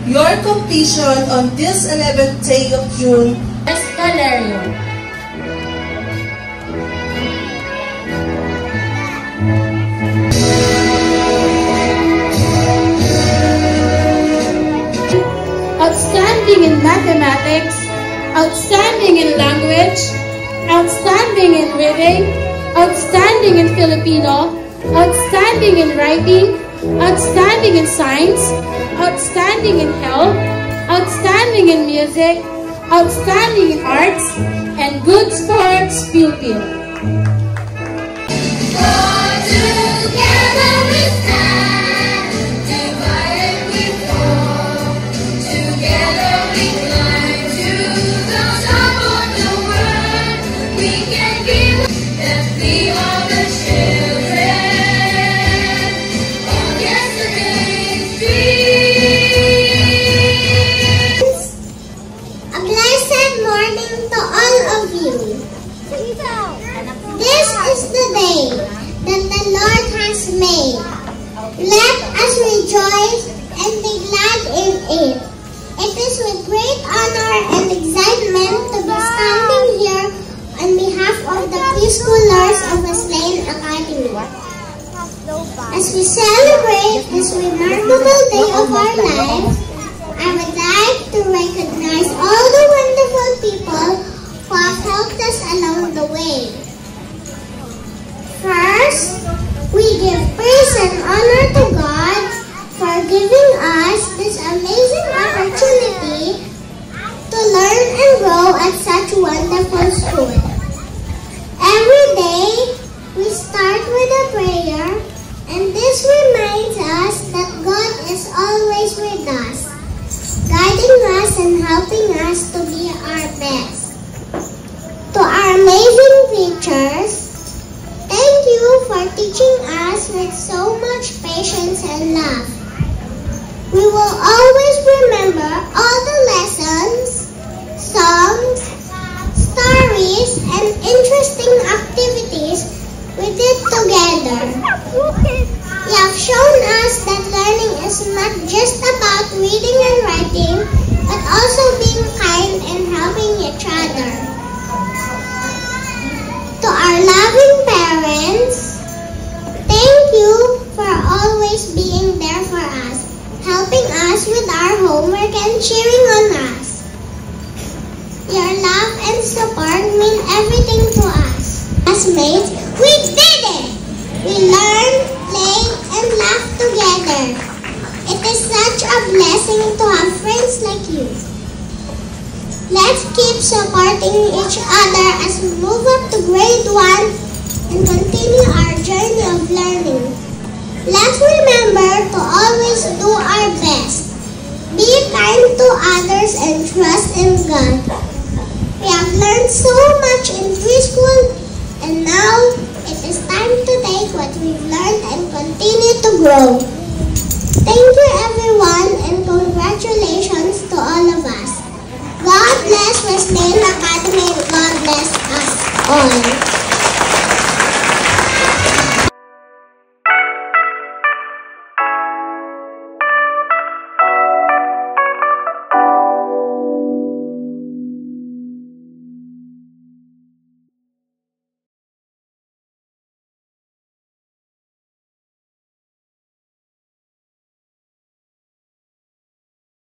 your completion on this 11th day of June. Valerio. Outstanding in mathematics, outstanding in language, outstanding in reading, outstanding in Filipino, outstanding in writing, outstanding in science, outstanding in health, outstanding in music, outstanding in arts, and good sports pupil. This is the day that the Lord has made. Let us rejoice and be glad in it. It is with great honor and excitement to be standing here on behalf of the preschoolers of Wesleyan Academy. As we celebrate this remarkable day of our lives, I would like to recognize all the wonderful people who have helped us along the way. First, we give praise and honor to God for giving us this amazing opportunity to learn and grow at such a wonderful school. Every day, we start with a prayer, and this reminds us that God is always with us, guiding us and helping us to be our best. To our amazing teachers, thank you for teaching us with so much patience and love. We will always remember all the lessons, songs, stories, and interesting activities we did together. You have shown us that learning is not just about reading and writing, but also being kind and helping each other. To our loving parents, thank you for always being there for us, helping us with our homework and cheering on us. Your love and support mean everything to us. Classmates, we did it! We learned, played, and laughed together. It is such a blessing to have friends like you. Let's keep supporting each other as we move up to grade 1 and continue our journey of learning. Let's remember to always do our best. Be kind to others and trust in God. We have learned so much in preschool, and now it is time to take what we've learned and continue to grow. Thank you everyone, and congratulations to all of us. God bless Wesleyan Academy and God bless us all.